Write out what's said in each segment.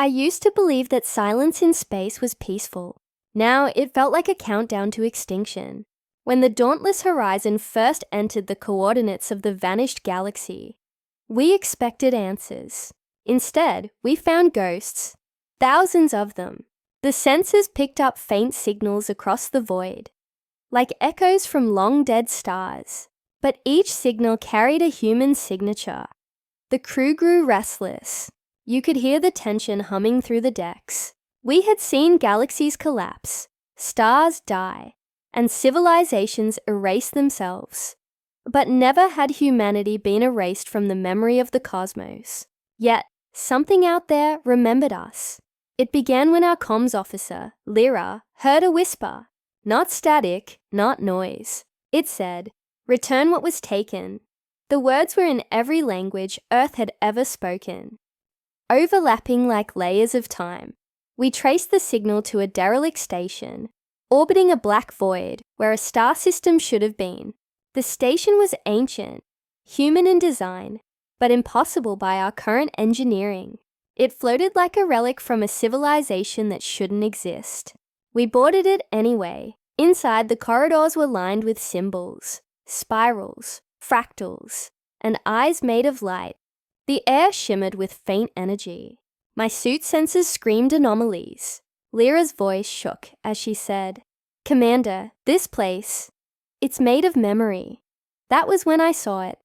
I used to believe that silence in space was peaceful. Now it felt like a countdown to extinction. When the Dauntless Horizon first entered the coordinates of the vanished galaxy, we expected answers. Instead, we found ghosts. Thousands of them. The sensors picked up faint signals across the void, like echoes from long-dead stars. But each signal carried a human signature. The crew grew restless. You could hear the tension humming through the decks. We had seen galaxies collapse, stars die, and civilizations erase themselves. But never had humanity been erased from the memory of the cosmos. Yet, something out there remembered us. It began when our comms officer, Lyra, heard a whisper. Not static, not noise. It said, "Return what was taken." The words were in every language Earth had ever spoken, overlapping like layers of time. We traced the signal to a derelict station, orbiting a black void where a star system should have been. The station was ancient, human in design, but impossible by our current engineering. It floated like a relic from a civilization that shouldn't exist. We boarded it anyway. Inside, the corridors were lined with symbols, spirals, fractals, and eyes made of light. The air shimmered with faint energy. My suit sensors screamed anomalies. Lyra's voice shook as she said, "Commander, this place, it's made of memory." That was when I saw it.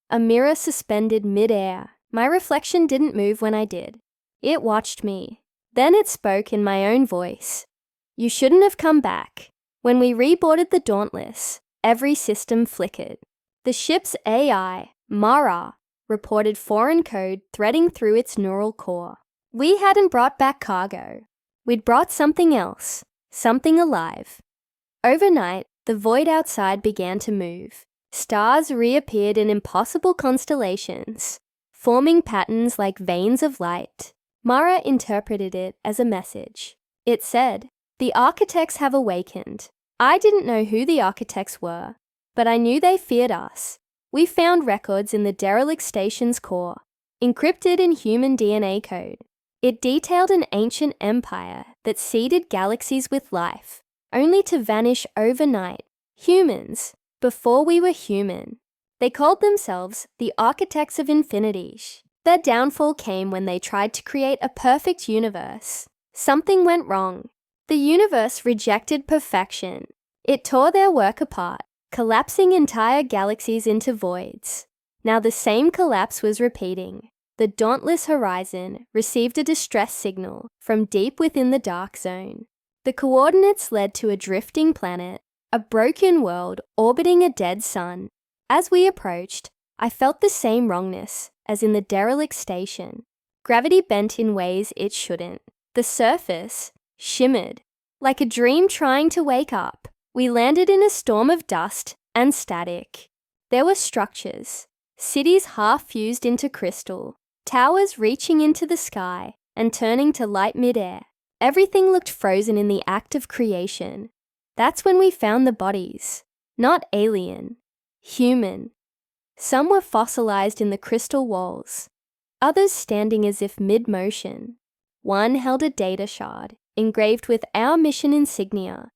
A mirror suspended mid-air. My reflection didn't move when I did. It watched me. Then it spoke in my own voice. "You shouldn't have come back." When we reboarded the Dauntless, every system flickered. The ship's AI, Mara, reported foreign code threading through its neural core. We hadn't brought back cargo. We'd brought something else, something alive. Overnight, the void outside began to move. Stars reappeared in impossible constellations, forming patterns like veins of light. Mara interpreted it as a message. It said, "The architects have awakened." I didn't know who the architects were, but I knew they feared us. We found records in the derelict station's core, encrypted in human DNA code. It detailed an ancient empire that seeded galaxies with life, only to vanish overnight. Humans, before we were human. They called themselves the Architects of Infinity. Their downfall came when they tried to create a perfect universe. Something went wrong. The universe rejected perfection. It tore their work apart, collapsing entire galaxies into voids. Now the same collapse was repeating. The Dauntless Horizon received a distress signal from deep within the dark zone. The coordinates led to a drifting planet, a broken world orbiting a dead sun. As we approached, I felt the same wrongness as in the derelict station. Gravity bent in ways it shouldn't. The surface shimmered, like a dream trying to wake up. We landed in a storm of dust and static. There were structures, cities half fused into crystal, towers reaching into the sky and turning to light midair. Everything looked frozen in the act of creation. That's when we found the bodies. Not alien, human. Some were fossilized in the crystal walls, others standing as if mid-motion. One held a data shard, engraved with our mission insignia,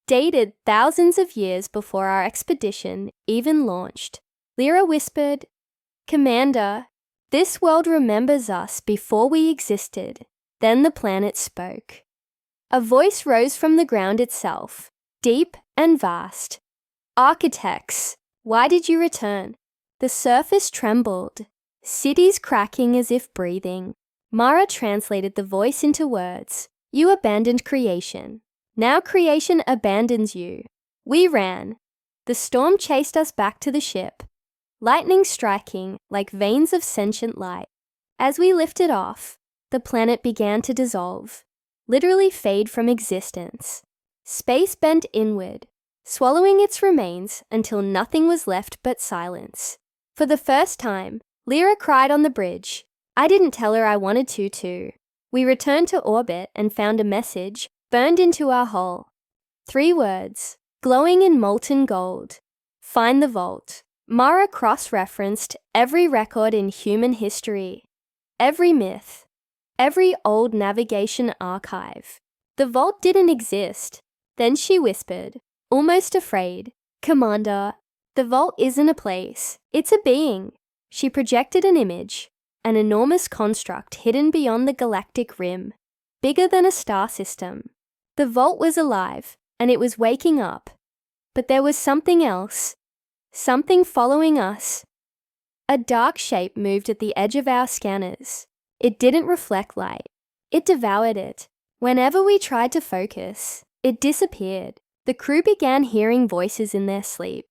dated thousands of years before our expedition even launched. Lyra whispered, "Commander, this world remembers us before we existed." Then the planet spoke. A voice rose from the ground itself, deep and vast. "Architects, why did you return?" The surface trembled, cities cracking as if breathing. Mara translated the voice into words. "You abandoned creation. Now creation abandons you." We ran. The storm chased us back to the ship, lightning striking like veins of sentient light. As we lifted off, the planet began to dissolve, literally fade from existence. Space bent inward, swallowing its remains until nothing was left but silence. For the first time, Lyra cried on the bridge. I didn't tell her I wanted to too. We returned to orbit and found a message burned into our hull. 3 words, glowing in molten gold. "Find the vault." Mara cross-referenced every record in human history, every myth, every old navigation archive. The vault didn't exist. Then she whispered, almost afraid, "Commander, the vault isn't a place, it's a being." She projected an image, an enormous construct hidden beyond the galactic rim, bigger than a star system. The vault was alive, and it was waking up. But there was something else, something following us. A dark shape moved at the edge of our scanners. It didn't reflect light. It devoured it. Whenever we tried to focus, it disappeared. The crew began hearing voices in their sleep.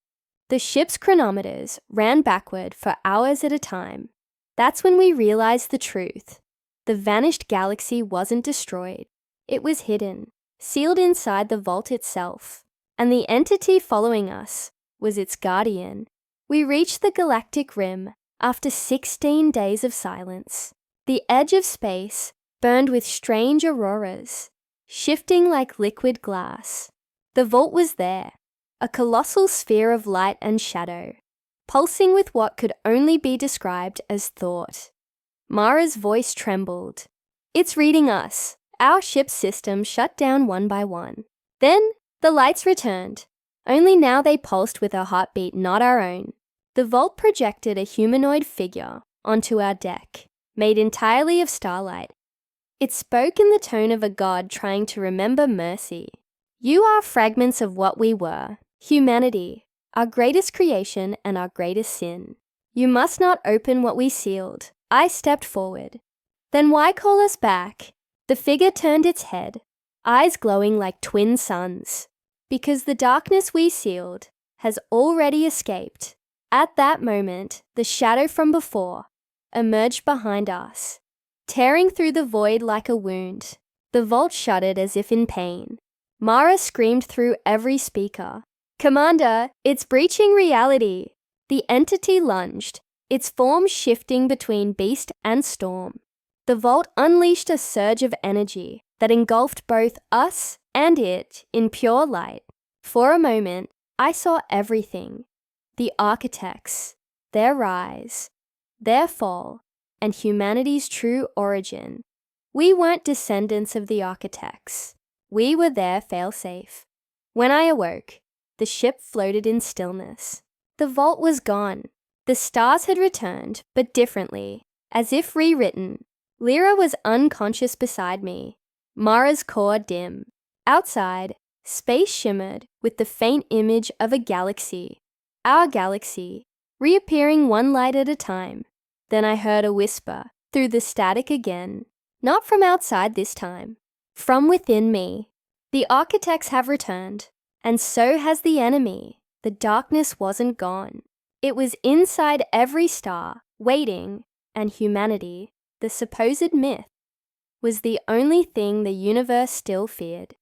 The ship's chronometers ran backward for hours at a time. That's when we realized the truth. The vanished galaxy wasn't destroyed. It was hidden, sealed inside the vault itself. And the entity following us was its guardian. We reached the galactic rim after 16 days of silence. The edge of space burned with strange auroras, shifting like liquid glass. The vault was there, a colossal sphere of light and shadow, pulsing with what could only be described as thought. Mara's voice trembled. "It's reading us." Our ship's system shut down one by one. Then the lights returned. Only now they pulsed with a heartbeat not our own. The vault projected a humanoid figure onto our deck, made entirely of starlight. It spoke in the tone of a god trying to remember mercy. "You are fragments of what we were, humanity, our greatest creation and our greatest sin. You must not open what we sealed." I stepped forward. "Then why call us back?" The figure turned its head, eyes glowing like twin suns. "Because the darkness we sealed has already escaped." At that moment, the shadow from before emerged behind us, tearing through the void like a wound. The vault shuddered as if in pain. Mara screamed through every speaker, "Commander, it's breaching reality." The entity lunged, its form shifting between beast and storm. The vault unleashed a surge of energy that engulfed both us and it in pure light. For a moment, I saw everything. The architects, their rise, their fall, and humanity's true origin. We weren't descendants of the architects. We were their failsafe. When I awoke, the ship floated in stillness. The vault was gone. The stars had returned, but differently, as if rewritten. Lyra was unconscious beside me, Mara's core dim. Outside, space shimmered with the faint image of a galaxy. Our galaxy, reappearing one light at a time. Then I heard a whisper through the static again, not from outside this time, from within me. "The architects have returned, and so has the enemy." The darkness wasn't gone. It was inside every star, waiting, and humanity, the supposed myth, was the only thing the universe still feared.